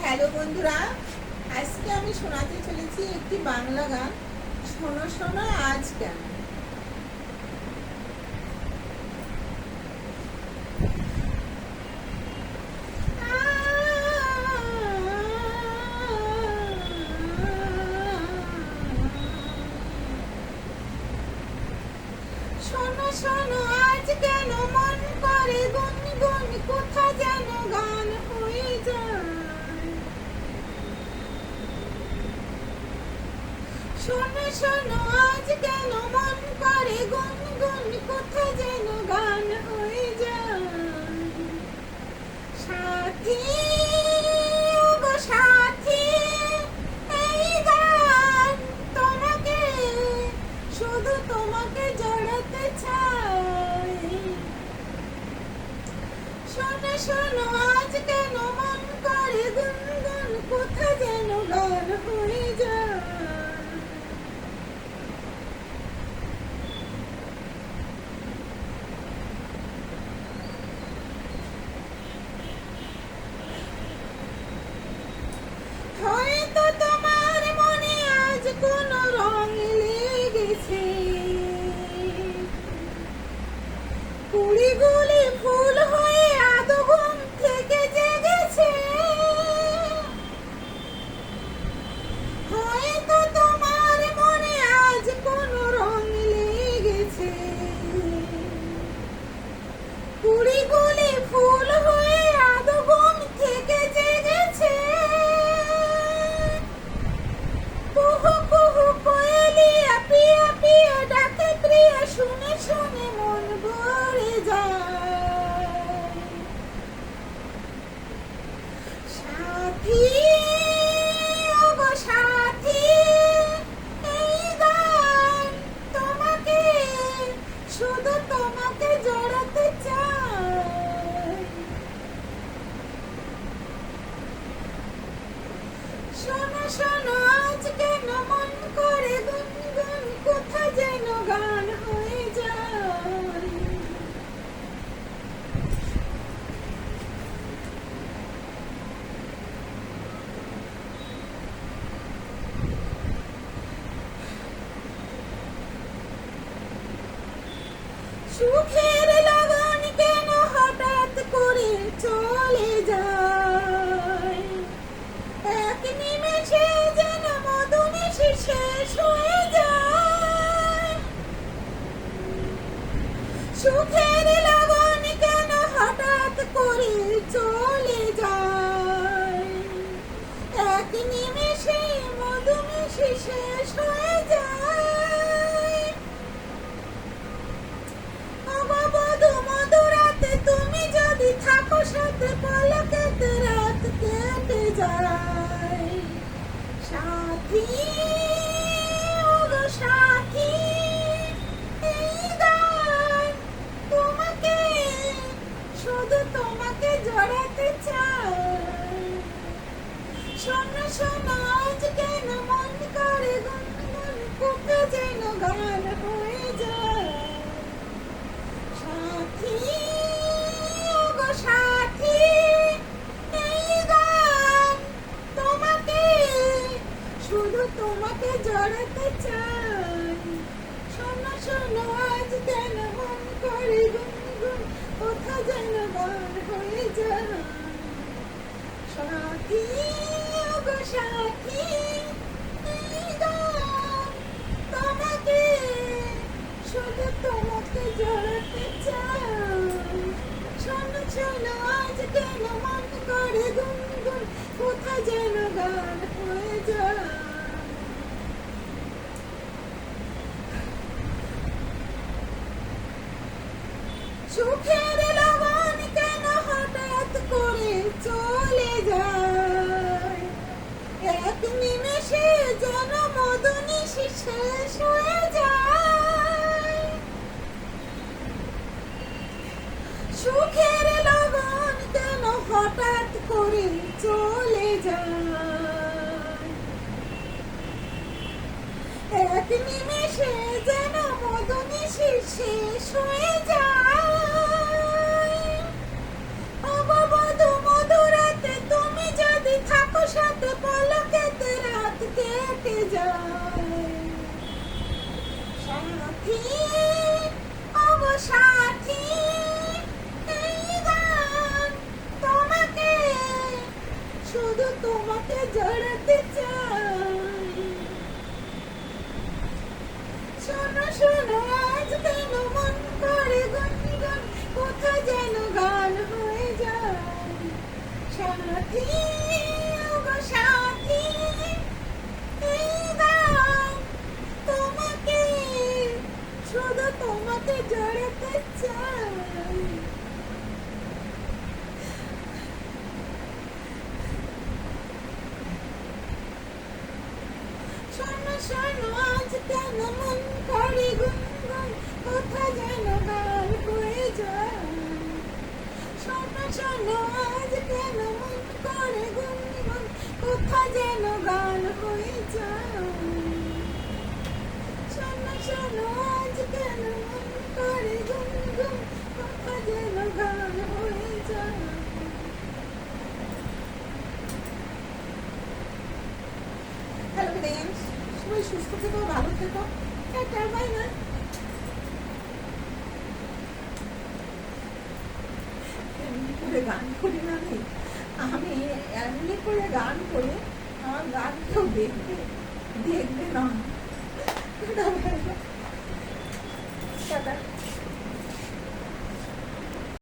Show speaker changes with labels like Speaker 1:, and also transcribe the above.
Speaker 1: Hello বন্ধুরা, আজকে আমি শোনাতে চলেছি একটি বাংলা গান। শোনো শোনো আজ কেন। শোনো শোনো আজ কেন মন করে গুনগুন, কোথা যেন গান হয়ে যায়। শোনো শোনো আজ কেন মন করে গুনগুন, কোথা যেন গান হয়ে যায়। সাথী ওগো সাথী, এই গান তোমাকে, শুধু তোমাকে জড়াতে চাই। শোনো শোনো আজ কেন মন করে গুনগুন, কোথা যেন গান হয়ে যায়। হয়তো তোমার মনে আজ কোন রং লেগেছে, কুড়িগুলি ফুল হয়ে আদো ঘুম থেকে জেগেছে। হয়তো তোমার মনে আজ কোন রং লেগেছে, কুড়িগুলি ফুল হয়ে আদো ঘুম থেকে জেগেছে। কুহু কুহু কোয়েলিয়া পিয়া পিয়া ডাকে প্রিয়া, শুনে শুনে মন ভরে যায়। সাথী ওগো সাথী, এই গান তোমাকে, শুধু তোমাকে জড়াতে চাই। শোনো শোনো আজ কেন মন করে গুনগুন, কোথা যেন গান হয়ে যায়। সুখের লগন কেন হঠাৎ করে চলে যায়, এক নিমেষে যেন মধুনিশি শেষ হয়ে যায়। সুখের লগন কেন হঠাৎ করে চলে যায়, এক নিমেষে মধুনিশি শেষ হয়ে যায়। অববধূ মধুরাতে তুমি যদি থাকো সাথে, পলকেতে রাত কেটে যায়। সাথী ওগো সাথী, এই গান তোমাকে, শুধু তোমাকে জড়াতে চাই। শোনো শোনো আজ কেন মন করে গুনগুন, কোথা যেন গান হয়ে যায়। সাথী ওগো সাথী, এই গান তোমাকে, শুধু তোমাকে জড়াতে চাই। শোনো শোনো আজ কেন মন করে গুনগুন, কোথা যেন গান হয়ে যায়। সাথী ওগো সাথী, এই গান তোমাকে, শুধু তোমাকে জড়াতে চাই। শোনো শোনো আজ কেন মন করে গুনগুন, কোথা যেন গান হয়ে যায়। সুখের লগন কেন হঠাৎ করে চলে যায়, এক নিমেষে যেন মধুনিশি শেষ হয়ে যায়। সুখের লগন কেন হঠাৎ করে চলে যায়, এক নিমেষে যেন মধুনিশি শেষ হয়ে যায়। অববধূ মধুরাতে তুমি যদি থাকো সাথী ওগো সাথী, এই গান তোমাকে, শুধু তোমাকে জড়াতে চাই। শোনো শোনো আজ কেন মন করে গুনগুন, কোথা যেন গান হয়ে যায়। শোনো শোনো আজ কেন মন করে গুনগুন, কোথা যেন গান হয়ে যায়। শোনো শোনো আজ কেন মন করে গুনগুন, কোথা যেন গান হয়ে যায়। হ্যালো ফ্রেন্ডস, সবাই সুস্থ থেকো, ভালো থেকো, টাটা, বাই না। এমনি করে গান করি না আমি এমনি করে গান করে আমার গান কেউ দেখবে দেখবে না। টাটা।